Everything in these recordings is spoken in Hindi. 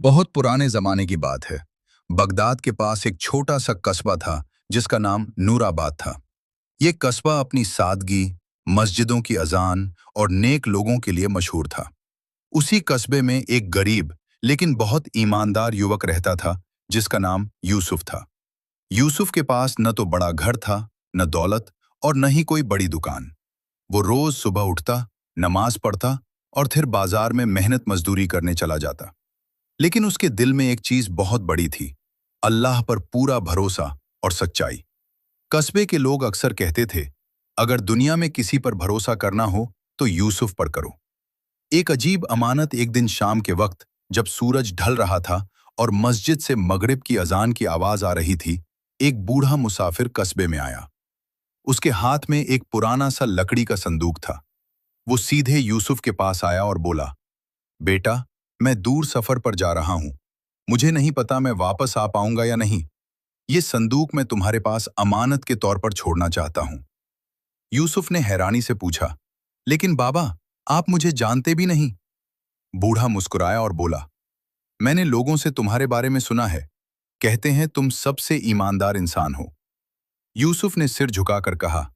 बहुत पुराने जमाने की बात है। बगदाद के पास एक छोटा सा कस्बा था जिसका नाम नूराबाद था। ये कस्बा अपनी सादगी, मस्जिदों की अजान और नेक लोगों के लिए मशहूर था। उसी कस्बे में एक गरीब लेकिन बहुत ईमानदार युवक रहता था जिसका नाम यूसुफ था। यूसुफ के पास न तो बड़ा घर था, न दौलत और न ही कोई बड़ी दुकान। वो रोज सुबह उठता, नमाज पढ़ता और फिर बाजार में मेहनत मजदूरी करने चला जाता। लेकिन उसके दिल में एक चीज बहुत बड़ी थी, अल्लाह पर पूरा भरोसा और सच्चाई। कस्बे के लोग अक्सर कहते थे, अगर दुनिया में किसी पर भरोसा करना हो तो यूसुफ पर करो। एक अजीब अमानत एक दिन शाम के वक्त, जब सूरज ढल रहा था और मस्जिद से मगरिब की अजान की आवाज आ रही थी, एक बूढ़ा मुसाफिर कस्बे में आया। उसके हाथ में एक पुराना सा लकड़ी का संदूक था। वो सीधे यूसुफ के पास आया और बोला, बेटा, मैं दूर सफर पर जा रहा हूं। मुझे नहीं पता मैं वापस आ पाऊंगा या नहीं। ये संदूक मैं तुम्हारे पास अमानत के तौर पर छोड़ना चाहता हूं। यूसुफ ने हैरानी से पूछा, लेकिन बाबा, आप मुझे जानते भी नहीं। बूढ़ा मुस्कुराया और बोला, मैंने लोगों से तुम्हारे बारे में सुना है। कहते हैं तुम सबसे ईमानदार इंसान हो। यूसुफ ने सिर झुकाकर कहा,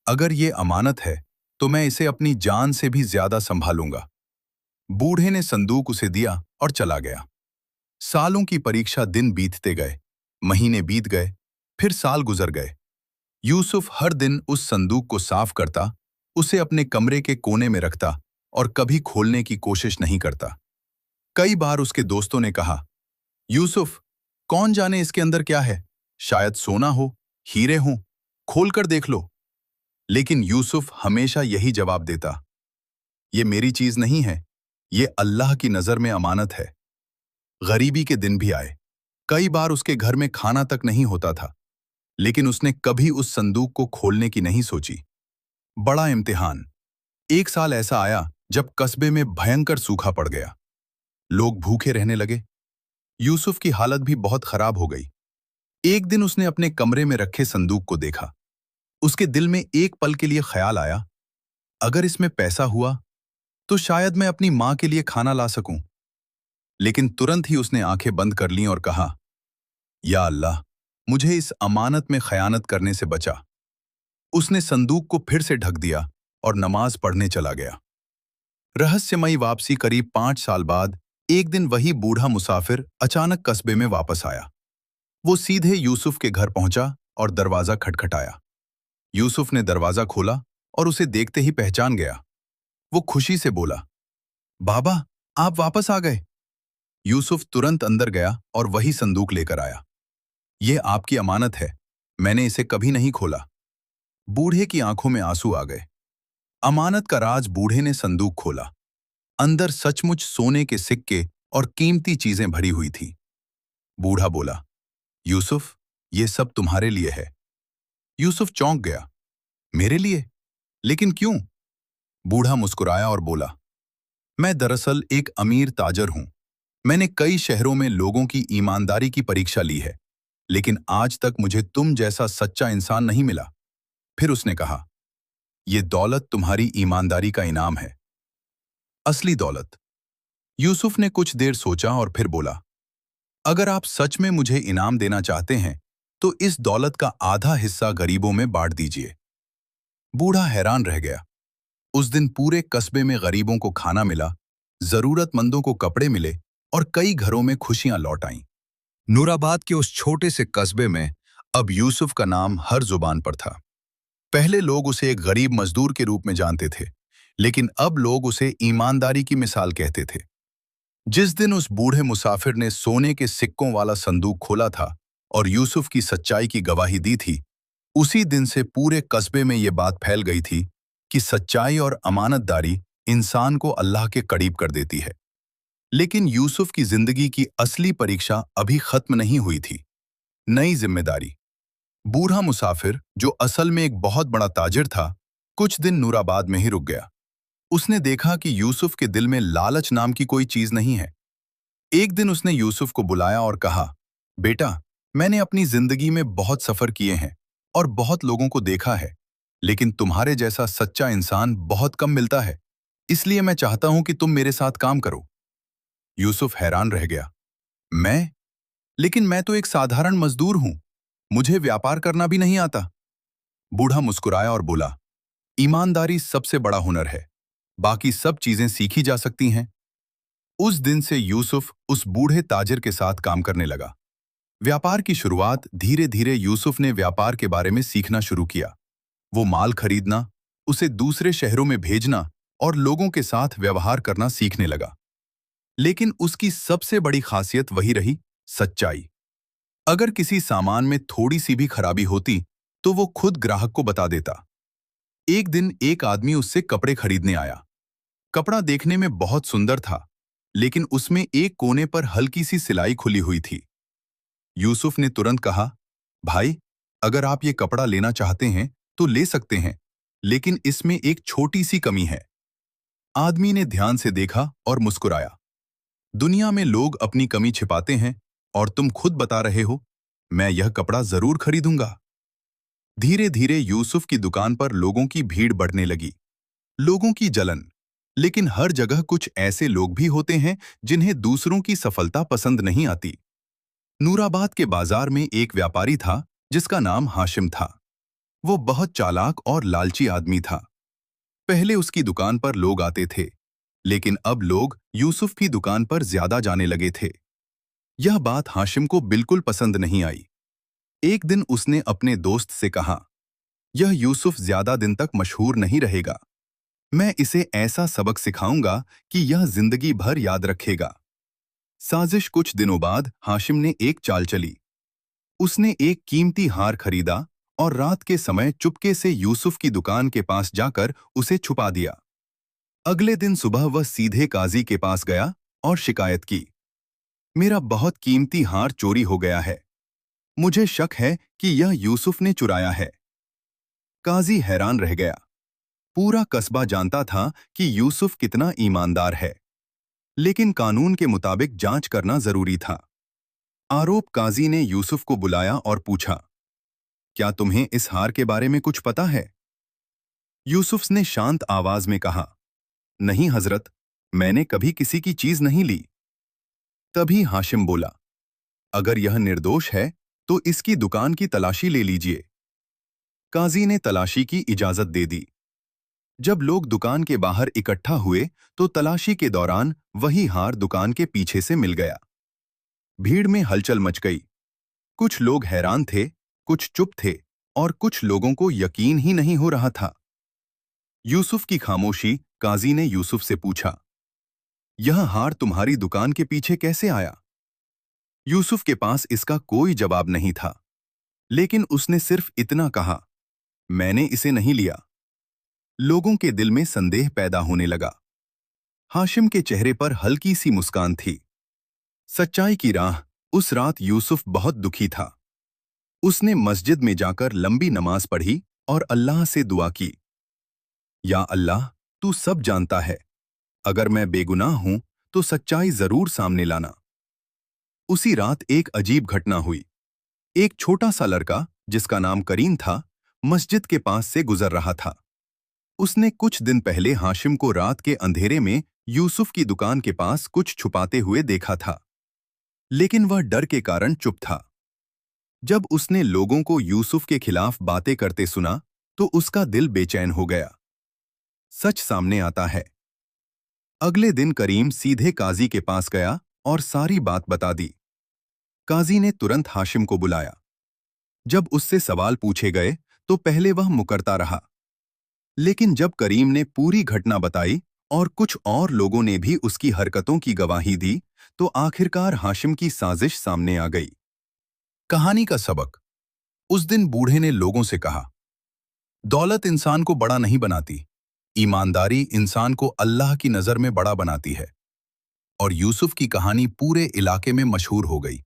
अगर ये अमानत है तो मैं इसे अपनी जान से भी ज्यादा संभालूंगा। बूढ़े ने संदूक उसे दिया और चला गया। सालों की परीक्षा दिन बीतते गए, महीने बीत गए, फिर साल गुजर गए। यूसुफ हर दिन उस संदूक को साफ करता, उसे अपने कमरे के कोने में रखता और कभी खोलने की कोशिश नहीं करता। कई बार उसके दोस्तों ने कहा, यूसुफ, कौन जाने इसके अंदर क्या है, शायद सोना हो, हीरे हों, खोलकर देख लो। लेकिन यूसुफ हमेशा यही जवाब देता, ये मेरी चीज नहीं है, ये अल्लाह की नजर में अमानत है। गरीबी के दिन भी आए। कई बार उसके घर में खाना तक नहीं होता था, लेकिन उसने कभी उस संदूक को खोलने की नहीं सोची। बड़ा इम्तिहान। एक साल ऐसा आया जब कस्बे में भयंकर सूखा पड़ गया। लोग भूखे रहने लगे। यूसुफ की हालत भी बहुत खराब हो गई। एक दिन उसने अपने कमरे में रखे संदूक को देखा। उसके दिल में एक पल के लिए ख्याल आया, अगर इसमें पैसा हुआ तो शायद मैं अपनी मां के लिए खाना ला सकूं। लेकिन तुरंत ही उसने आंखें बंद कर लीं और कहा, या अल्लाह, मुझे इस अमानत में खयानत करने से बचा। उसने संदूक को फिर से ढक दिया और नमाज पढ़ने चला गया। रहस्यमयी वापसी करीब 5 साल बाद एक दिन वही बूढ़ा मुसाफिर अचानक कस्बे में वापस आया। वो सीधे यूसुफ के घर पहुंचा और दरवाजा खटखटाया। यूसुफ ने दरवाजा खोला और उसे देखते ही पहचान गया। वो खुशी से बोला, बाबा, आप वापस आ गए। यूसुफ तुरंत अंदर गया और वही संदूक लेकर आया। ये आपकी अमानत है, मैंने इसे कभी नहीं खोला। बूढ़े की आंखों में आंसू आ गए। अमानत का राज। बूढ़े ने संदूक खोला। अंदर सचमुच सोने के सिक्के और कीमती चीजें भरी हुई थी। बूढ़ा बोला, यूसुफ, ये सब तुम्हारे लिए है। यूसुफ चौंक गया, मेरे लिए? लेकिन क्यों? बूढ़ा मुस्कुराया और बोला, मैं दरअसल एक अमीर ताजर हूं। मैंने कई शहरों में लोगों की ईमानदारी की परीक्षा ली है, लेकिन आज तक मुझे तुम जैसा सच्चा इंसान नहीं मिला। फिर उसने कहा, ये दौलत तुम्हारी ईमानदारी का इनाम है, असली दौलत। यूसुफ ने कुछ देर सोचा और फिर बोला, अगर आप सच में मुझे इनाम देना चाहते हैं तो इस दौलत का आधा हिस्सा गरीबों में बांट दीजिए। बूढ़ा हैरान रह गया। उस दिन पूरे कस्बे में गरीबों को खाना मिला, जरूरतमंदों को कपड़े मिले और कई घरों में खुशियां लौट आईं। नूराबाद के उस छोटे से कस्बे में अब यूसुफ का नाम हर जुबान पर था। पहले लोग उसे एक गरीब मजदूर के रूप में जानते थे, लेकिन अब लोग उसे ईमानदारी की मिसाल कहते थे। जिस दिन उस बूढ़े मुसाफिर ने सोने के सिक्कों वाला संदूक खोला था और यूसुफ की सच्चाई की गवाही दी थी, उसी दिन से पूरे कस्बे में ये बात फैल गई थी कि सच्चाई और अमानतदारी इंसान को अल्लाह के करीब कर देती है। लेकिन यूसुफ की जिंदगी की असली परीक्षा अभी खत्म नहीं हुई थी। नई जिम्मेदारी। बूढ़ा मुसाफिर, जो असल में एक बहुत बड़ा ताजिर था, कुछ दिन नूराबाद में ही रुक गया। उसने देखा कि यूसुफ के दिल में लालच नाम की कोई चीज नहीं है। एक दिन उसने यूसुफ को बुलाया और कहा, बेटा, मैंने अपनी जिंदगी में बहुत सफर किए हैं और बहुत लोगों को देखा है, लेकिन तुम्हारे जैसा सच्चा इंसान बहुत कम मिलता है। इसलिए मैं चाहता हूं कि तुम मेरे साथ काम करो। यूसुफ हैरान रह गया। मैं? लेकिन मैं तो एक साधारण मजदूर हूं। मुझे व्यापार करना भी नहीं आता। बूढ़ा मुस्कुराया और बोला, ईमानदारी सबसे बड़ा हुनर है। बाकी सब चीजें सीखी जा सकती हैं। उस दिन से यूसुफ उस बूढ़े ताजिर के साथ काम करने लगा। व्यापार की शुरुआत धीरे धीरे यूसुफ ने व्यापार के बारे में सीखना शुरू किया। वो माल खरीदना, उसे दूसरे शहरों में भेजना और लोगों के साथ व्यवहार करना सीखने लगा। लेकिन उसकी सबसे बड़ी खासियत वही रही, सच्चाई। अगर किसी सामान में थोड़ी सी भी खराबी होती तो वो खुद ग्राहक को बता देता। एक दिन एक आदमी उससे कपड़े खरीदने आया। कपड़ा देखने में बहुत सुंदर था, लेकिन उसमें एक कोने पर हल्की सी सिलाई खुली हुई थी। यूसुफ ने तुरंत कहा, भाई, अगर आप ये कपड़ा लेना चाहते हैं तो ले सकते हैं, लेकिन इसमें एक छोटी सी कमी है। आदमी ने ध्यान से देखा और मुस्कुराया। दुनिया में लोग अपनी कमी छिपाते हैं और तुम खुद बता रहे हो, मैं यह कपड़ा जरूर खरीदूंगा। धीरे धीरे यूसुफ की दुकान पर लोगों की भीड़ बढ़ने लगी। लोगों की जलन। लेकिन हर जगह कुछ ऐसे लोग भी होते हैं जिन्हें दूसरों की सफलता पसंद नहीं आती। नूराबाद के बाजार में एक व्यापारी था जिसका नाम हाशिम था। वो बहुत चालाक और लालची आदमी था। पहले उसकी दुकान पर लोग आते थे, लेकिन अब लोग यूसुफ की दुकान पर ज्यादा जाने लगे थे। यह बात हाशिम को बिल्कुल पसंद नहीं आई। एक दिन उसने अपने दोस्त से कहा, यह यूसुफ ज्यादा दिन तक मशहूर नहीं रहेगा। मैं इसे ऐसा सबक सिखाऊंगा कि यह जिंदगी भर याद रखेगा। साजिश। कुछ दिनों बाद हाशिम ने एक चाल चली। उसने एक कीमती हार खरीदा और रात के समय चुपके से यूसुफ की दुकान के पास जाकर उसे छुपा दिया। अगले दिन सुबह वह सीधे काजी के पास गया और शिकायत की, मेरा बहुत कीमती हार चोरी हो गया है। मुझे शक है कि यह यूसुफ ने चुराया है। काजी हैरान रह गया। पूरा कस्बा जानता था कि यूसुफ कितना ईमानदार है, लेकिन कानून के मुताबिक जांच करना जरूरी था। आरोप काजी ने यूसुफ को बुलाया और पूछा, क्या तुम्हें इस हार के बारे में कुछ पता है? यूसुफ ने शांत आवाज में कहा, नहीं हजरत, मैंने कभी किसी की चीज नहीं ली। तभी हाशिम बोला, अगर यह निर्दोष है तो इसकी दुकान की तलाशी ले लीजिए। काजी ने तलाशी की इजाजत दे दी। जब लोग दुकान के बाहर इकट्ठा हुए तो तलाशी के दौरान वही हार दुकान के पीछे से मिल गया। भीड़ में हलचल मच गई। कुछ लोग हैरान थे, कुछ चुप थे और कुछ लोगों को यकीन ही नहीं हो रहा था। यूसुफ की खामोशी। काजी ने यूसुफ से पूछा, यह हार तुम्हारी दुकान के पीछे कैसे आया? यूसुफ के पास इसका कोई जवाब नहीं था, लेकिन उसने सिर्फ इतना कहा, मैंने इसे नहीं लिया। लोगों के दिल में संदेह पैदा होने लगा। हाशिम के चेहरे पर हल्की सी मुस्कान थी। सच्चाई की राह। उस रात यूसुफ बहुत दुखी था। उसने मस्जिद में जाकर लंबी नमाज पढ़ी और अल्लाह से दुआ की, या अल्लाह, तू सब जानता है। अगर मैं बेगुनाह हूं तो सच्चाई जरूर सामने लाना। उसी रात एक अजीब घटना हुई। एक छोटा सा लड़का जिसका नाम करीम था, मस्जिद के पास से गुजर रहा था। उसने कुछ दिन पहले हाशिम को रात के अंधेरे में यूसुफ की दुकान के पास कुछ छुपाते हुए देखा था, लेकिन वह डर के कारण चुप था। जब उसने लोगों को यूसुफ के खिलाफ बातें करते सुना तो उसका दिल बेचैन हो गया। सच सामने आता है। अगले दिन करीम सीधे काजी के पास गया और सारी बात बता दी। काजी ने तुरंत हाशिम को बुलाया। जब उससे सवाल पूछे गए तो पहले वह मुकरता रहा, लेकिन जब करीम ने पूरी घटना बताई और कुछ और लोगों ने भी उसकी हरकतों की गवाही दी तो आखिरकार हाशिम की साजिश सामने आ गई। कहानी का सबक। उस दिन बूढ़े ने लोगों से कहा, दौलत इंसान को बड़ा नहीं बनाती, ईमानदारी इंसान को अल्लाह की नजर में बड़ा बनाती है। और यूसुफ की कहानी पूरे इलाके में मशहूर हो गई।